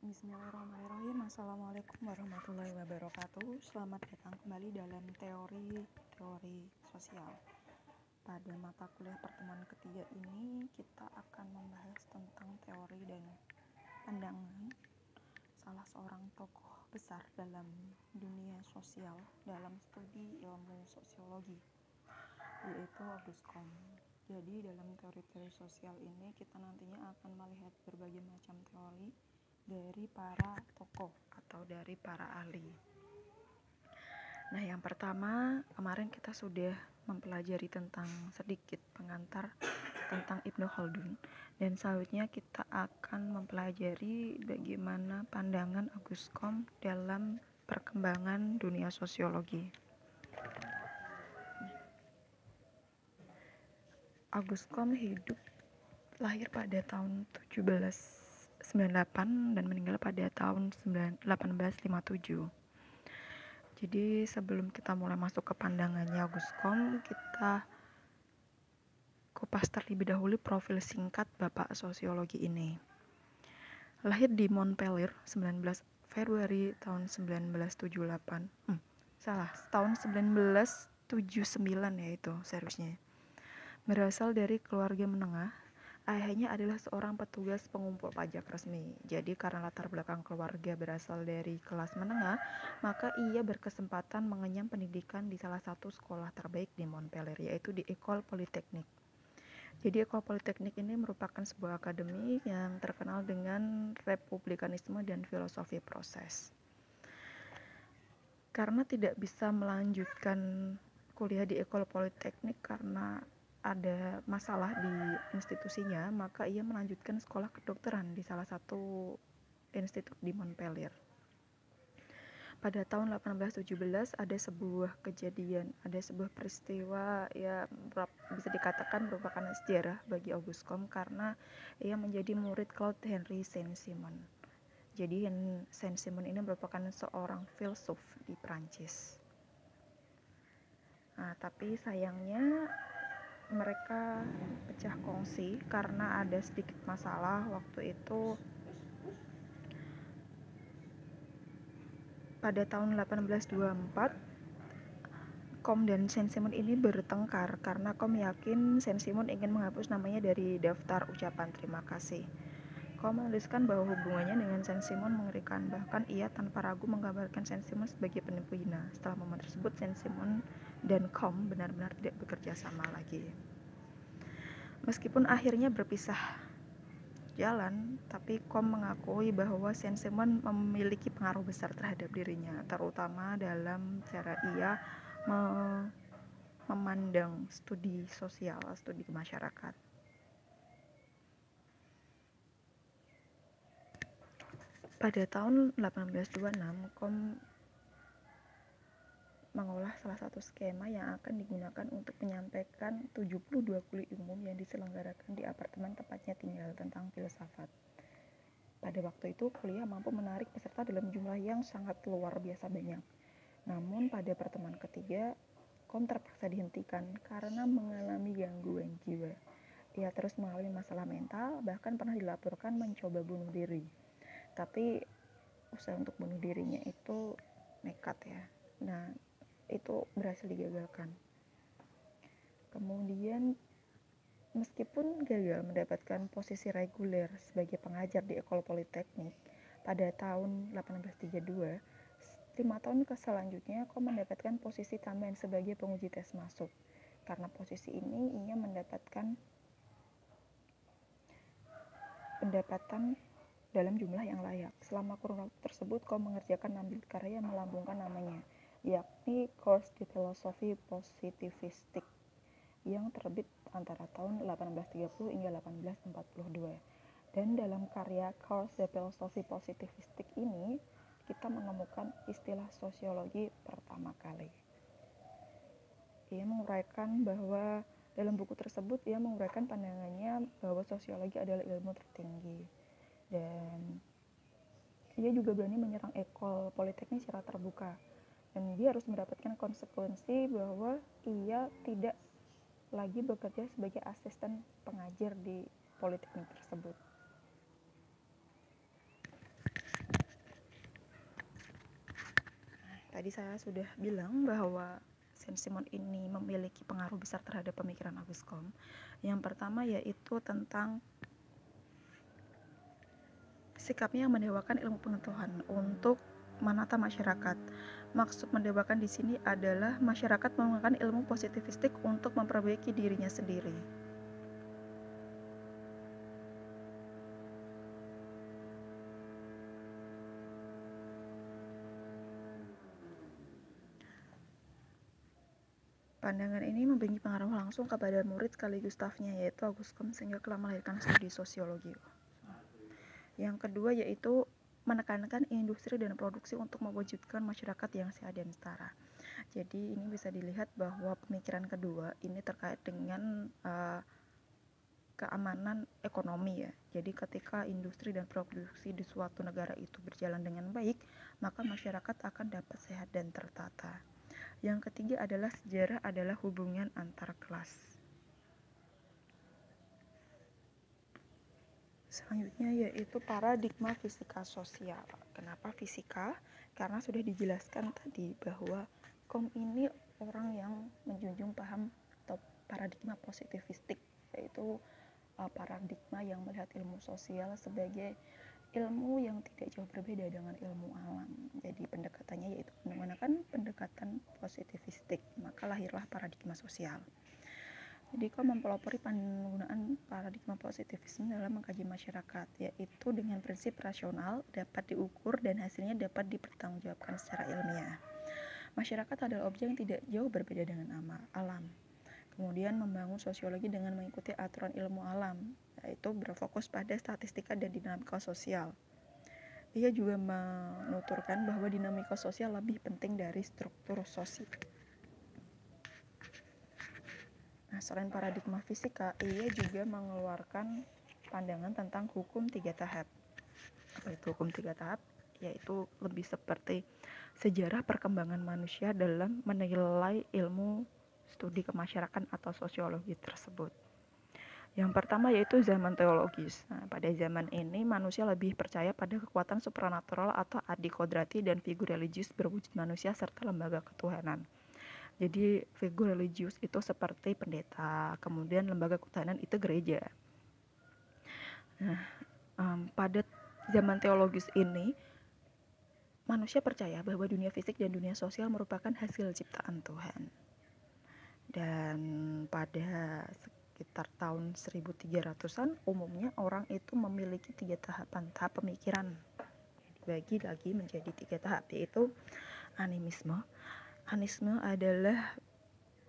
Bismillahirrahmanirrahim. Assalamualaikum warahmatullahi wabarakatuh. Selamat datang kembali dalam teori sosial. Pada mata kuliah pertemuan ketiga ini kita akan membahas tentang teori dan pandangan salah seorang tokoh besar dalam dunia sosial dalam studi ilmu sosiologi, yaitu Auguste Comte. Jadi dalam teori sosial ini kita nantinya akan melihat berbagai macam teori dari para tokoh atau dari para ahli. Nah, yang pertama, kemarin kita sudah mempelajari tentang sedikit pengantar tentang Ibnu Khaldun, dan selanjutnya kita akan mempelajari bagaimana pandangan Auguste Comte dalam perkembangan dunia sosiologi. Auguste Comte lahir pada tahun 1798 dan meninggal pada tahun 1857. Jadi sebelum kita mulai masuk ke pandangannya Auguste Comte, kita kupas terlebih dahulu profil singkat Bapak Sosiologi ini. Lahir di Montpellier 19 Februari tahun 1978. Tahun 1979 ya itu seriusnya. Berasal dari keluarga menengah. Ayahnya adalah seorang petugas pengumpul pajak resmi. Jadi karena latar belakang keluarga berasal dari kelas menengah, maka ia berkesempatan mengenyam pendidikan di salah satu sekolah terbaik di Montpellier, yaitu di École Polytechnique. Jadi École Polytechnique ini merupakan sebuah akademi yang terkenal dengan republikanisme dan filosofi proses. Karena tidak bisa melanjutkan kuliah di École Polytechnique karena ada masalah di institusinya, maka ia melanjutkan sekolah kedokteran di salah satu institut di Montpellier. Pada tahun 1817 ada sebuah peristiwa ya bisa dikatakan merupakan sejarah bagi Auguste Comte karena ia menjadi murid Claude Henry Saint-Simon. Jadi Saint-Simon ini merupakan seorang filsuf di Prancis. Nah, tapi sayangnya mereka pecah kongsi karena ada sedikit masalah waktu itu. Pada tahun 1824 Comte dan Saint-Simon ini bertengkar karena Comte yakin Saint-Simon ingin menghapus namanya dari daftar ucapan terima kasih. Comte menuliskan bahwa hubungannya dengan Saint-Simon mengerikan, bahkan ia tanpa ragu menggambarkan Saint-Simon sebagai penipu hina. Setelah momen tersebut, Saint-Simon dan Comte benar-benar tidak bekerja sama lagi. Meskipun akhirnya berpisah jalan, tapi Comte mengakui bahwa Saint-Simon memiliki pengaruh besar terhadap dirinya, terutama dalam cara ia memandang studi sosial, studi masyarakat. Pada tahun 1826, Comte mengolah salah satu skema yang akan digunakan untuk menyampaikan 72 kuliah umum yang diselenggarakan di apartemen tempatnya tinggal tentang filsafat. Pada waktu itu, kuliah mampu menarik peserta dalam jumlah yang sangat luar biasa banyak. Namun pada pertemuan ketiga, Comte terpaksa dihentikan karena mengalami gangguan jiwa. Ia terus mengalami masalah mental, bahkan pernah dilaporkan mencoba bunuh diri. Tapi usaha untuk bunuh dirinya itu nekat ya. Nah, itu berhasil digagalkan. Kemudian meskipun gagal mendapatkan posisi reguler sebagai pengajar di École Polytechnique pada tahun 1832, 5 tahun selanjutnya Comte mendapatkan posisi tambahan sebagai penguji tes masuk. Karena posisi ini ia mendapatkan pendapatan dalam jumlah yang layak. Selama kurun waktu tersebut, Comte mengerjakan 6 karya yang melambungkan namanya, yakni Cours de philosophie positiviste yang terbit antara tahun 1830 hingga 1842. Dan dalam karya Cours de philosophie positiviste ini, kita menemukan istilah sosiologi pertama kali. Ia menguraikan bahwa dalam buku tersebut ia menguraikan pandangannya bahwa sosiologi adalah ilmu tertinggi, dan ia juga berani menyerang École Polytechnique secara terbuka, dan dia harus mendapatkan konsekuensi bahwa ia tidak lagi bekerja sebagai asisten pengajar di Politeknik tersebut. tadi saya sudah bilang bahwa Saint-Simon ini memiliki pengaruh besar terhadap pemikiran Auguste Comte. Yang pertama yaitu tentang sikapnya yang mendewakan ilmu pengetahuan untuk menata masyarakat. Maksud mendewakan di sini adalah masyarakat menggunakan ilmu positivistik untuk memperbaiki dirinya sendiri. Pandangan ini memiliki pengaruh langsung kepada murid sekaligus stafnya, yaitu Auguste Comte, sehingga telah melahirkan studi sosiologi. Yang kedua yaitu menekankan industri dan produksi untuk mewujudkan masyarakat yang sehat dan setara. Jadi ini bisa dilihat bahwa pemikiran kedua ini terkait dengan keamanan ekonomi ya. Jadi ketika industri dan produksi di suatu negara itu berjalan dengan baik, maka masyarakat akan dapat sehat dan tertata. Yang ketiga adalah sejarah adalah hubungan antar kelas. Selanjutnya yaitu paradigma fisika sosial. Kenapa fisika? Karena sudah dijelaskan tadi bahwa Comte ini orang yang menjunjung paham atau paradigma positivistik, yaitu paradigma yang melihat ilmu sosial sebagai ilmu yang tidak jauh berbeda dengan ilmu alam. Jadi pendekatannya yaitu menggunakan pendekatan positivistik, maka lahirlah paradigma sosial. Jadi kau mempelopori penggunaan paradigma positivisme dalam mengkaji masyarakat, yaitu dengan prinsip rasional, dapat diukur, dan hasilnya dapat dipertanggungjawabkan secara ilmiah. Masyarakat adalah objek yang tidak jauh berbeda dengan alam. Kemudian membangun sosiologi dengan mengikuti aturan ilmu alam, yaitu berfokus pada statistika dan dinamika sosial. Ia juga menuturkan bahwa dinamika sosial lebih penting dari struktur sosial. Nah, selain paradigma fisika, ia juga mengeluarkan pandangan tentang hukum 3 tahap. Apa itu hukum 3 tahap? Yaitu lebih seperti sejarah perkembangan manusia dalam menilai ilmu studi kemasyarakatan atau sosiologi tersebut. Yang pertama yaitu zaman teologis. Nah, pada zaman ini manusia lebih percaya pada kekuatan supranatural atau adi kodrati dan figur religius berwujud manusia serta lembaga ketuhanan. Jadi figur religius itu seperti pendeta, kemudian lembaga ketuhanan itu gereja. Nah, pada zaman teologis ini manusia percaya bahwa dunia fisik dan dunia sosial merupakan hasil ciptaan Tuhan. Dan pada sekitar tahun 1300-an umumnya orang itu memiliki 3 tahap pemikiran. Dibagi lagi menjadi 3 tahap, yaitu animisme. Animisme adalah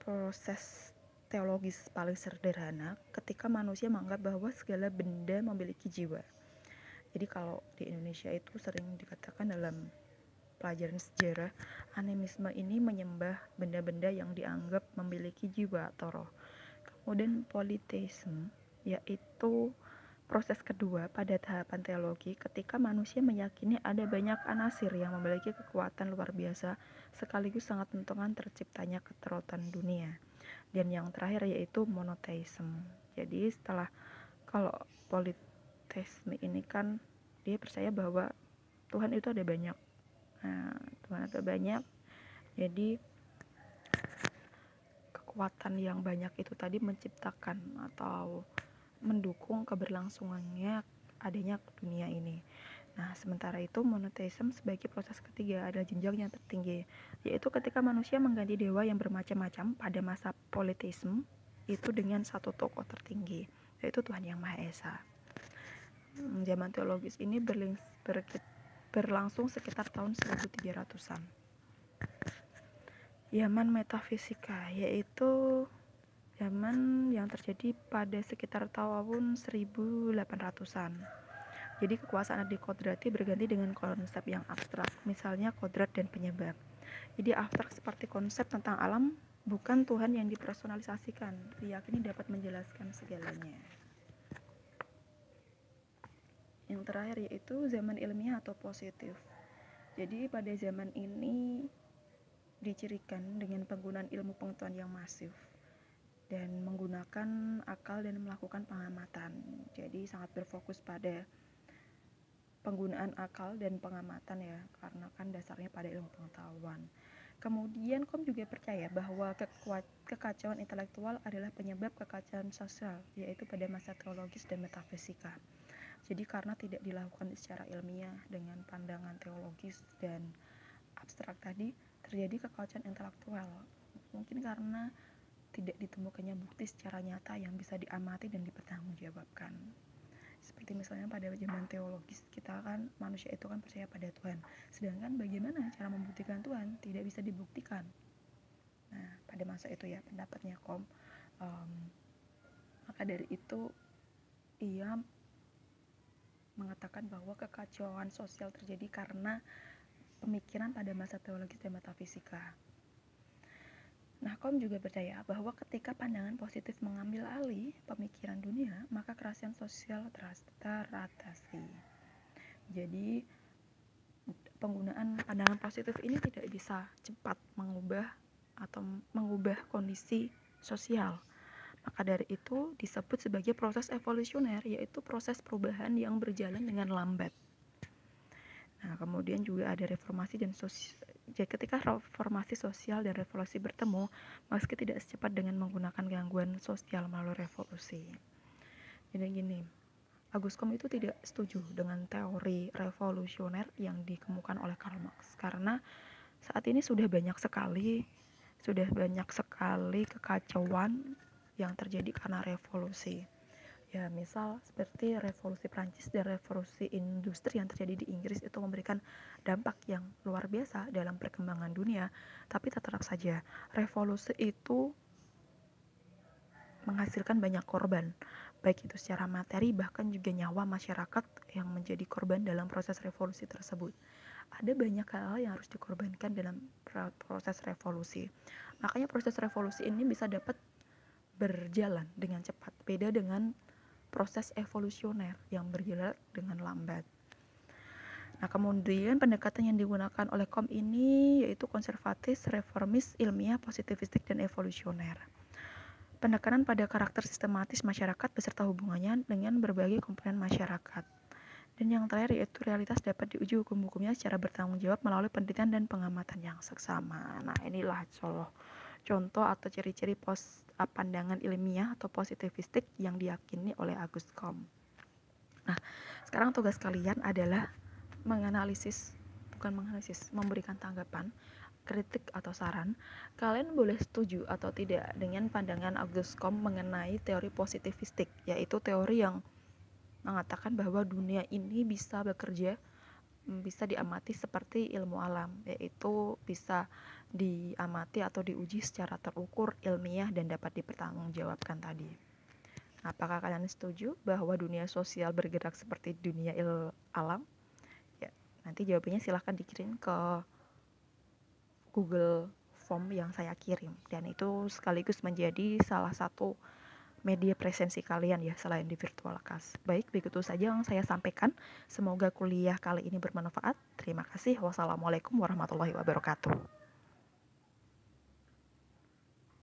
proses teologis paling sederhana ketika manusia menganggap bahwa segala benda memiliki jiwa. Jadi kalau di Indonesia itu sering dikatakan dalam pelajaran sejarah, animisme ini menyembah benda-benda yang dianggap memiliki jiwa atau roh. Kemudian politeisme, yaitu proses kedua pada tahapan teologi ketika manusia meyakini ada banyak anasir yang memiliki kekuatan luar biasa sekaligus sangat menentukan terciptanya keterautan dunia. Dan yang terakhir yaitu monoteisme. Jadi setelah kalau politeisme ini kan dia percaya bahwa Tuhan itu ada banyak. Nah, Tuhan ada banyak. Jadi kekuatan yang banyak itu tadi menciptakan atau mendukung keberlangsungannya adanya dunia ini. Nah, sementara itu monoteisme sebagai proses ketiga adalah jenjang yang tertinggi, yaitu ketika manusia mengganti dewa yang bermacam-macam pada masa politeisme itu dengan satu tokoh tertinggi, yaitu Tuhan Yang Maha Esa. Zaman teologis ini berlangsung sekitar tahun 1300-an. Zaman metafisika, yaitu zaman yang terjadi pada sekitar tahun 1800-an. Jadi kekuasaan adi kodrati berganti dengan konsep yang abstrak, misalnya kodrat dan penyebab. Jadi abstrak seperti konsep tentang alam, bukan Tuhan yang dipersonalisasikan, diyakini dapat menjelaskan segalanya. Yang terakhir yaitu zaman ilmiah atau positif. Jadi pada zaman ini dicirikan dengan penggunaan ilmu pengetahuan yang masif dan menggunakan akal dan melakukan pengamatan. Jadi sangat berfokus pada penggunaan akal dan pengamatan ya, karena kan dasarnya pada ilmu pengetahuan. Kemudian Kom juga percaya bahwa kekacauan intelektual adalah penyebab kekacauan sosial, yaitu pada masa teologis dan metafisika. Jadi karena tidak dilakukan secara ilmiah dengan pandangan teologis dan abstrak tadi, terjadi kekacauan intelektual. Mungkin karena tidak ditemukannya bukti secara nyata yang bisa diamati dan dipertanggungjawabkan. Seperti misalnya pada zaman teologis, kita kan manusia itu kan percaya pada Tuhan. Sedangkan bagaimana cara membuktikan Tuhan? Tidak bisa dibuktikan. Nah, pada masa itu ya pendapatnya Kom. Maka dari itu ia mengatakan bahwa kekacauan sosial terjadi karena pemikiran pada masa teologis dan metafisika. Nah, Kom juga percaya bahwa ketika pandangan positif mengambil alih pemikiran dunia, maka kerasan sosial teratasi. Jadi, penggunaan pandangan positif ini tidak bisa cepat mengubah kondisi sosial. Maka dari itu disebut sebagai proses evolusioner, yaitu proses perubahan yang berjalan dengan lambat. Nah, kemudian juga ada reformasi dan jadi ketika reformasi sosial dan revolusi bertemu, meski tidak secepat dengan menggunakan gangguan sosial melalui revolusi. Jadi gini, Auguste Comte itu tidak setuju dengan teori revolusioner yang dikemukakan oleh Karl Marx, karena saat ini sudah banyak sekali kekacauan yang terjadi karena revolusi. Ya, misal seperti revolusi Prancis dan revolusi industri yang terjadi di Inggris itu memberikan dampak yang luar biasa dalam perkembangan dunia, tapi tetap saja revolusi itu menghasilkan banyak korban, baik itu secara materi bahkan juga nyawa masyarakat yang menjadi korban dalam proses revolusi tersebut. Ada banyak hal yang harus dikorbankan dalam proses revolusi. Makanya proses revolusi ini bisa dapat berjalan dengan cepat, beda dengan proses evolusioner yang berjalan dengan lambat. Nah, kemudian pendekatan yang digunakan oleh Kom ini yaitu konservatis, reformis, ilmiah, positivistik, dan evolusioner. Penekanan pada karakter sistematis masyarakat beserta hubungannya dengan berbagai komponen masyarakat. Dan yang terakhir yaitu realitas dapat diuji hukum-hukumnya secara bertanggung jawab melalui penelitian dan pengamatan yang seksama. Nah, inilah contoh atau ciri-ciri pandangan ilmiah atau positivistik yang diyakini oleh Auguste Comte. Nah, sekarang tugas kalian adalah memberikan tanggapan, kritik atau saran. Kalian boleh setuju atau tidak dengan pandangan Auguste Comte mengenai teori positivistik, yaitu teori yang mengatakan bahwa dunia ini bisa diamati seperti ilmu alam, yaitu bisa diamati atau diuji secara terukur, ilmiah, dan dapat dipertanggungjawabkan tadi. Apakah kalian setuju bahwa dunia sosial bergerak seperti dunia alam? Ya, nanti jawabannya silahkan dikirim ke Google Form yang saya kirim, dan itu sekaligus menjadi salah satu media presensi kalian ya selain di virtual class. Baik, begitu saja yang saya sampaikan. Semoga kuliah kali ini bermanfaat. Terima kasih. Wassalamualaikum warahmatullahi wabarakatuh.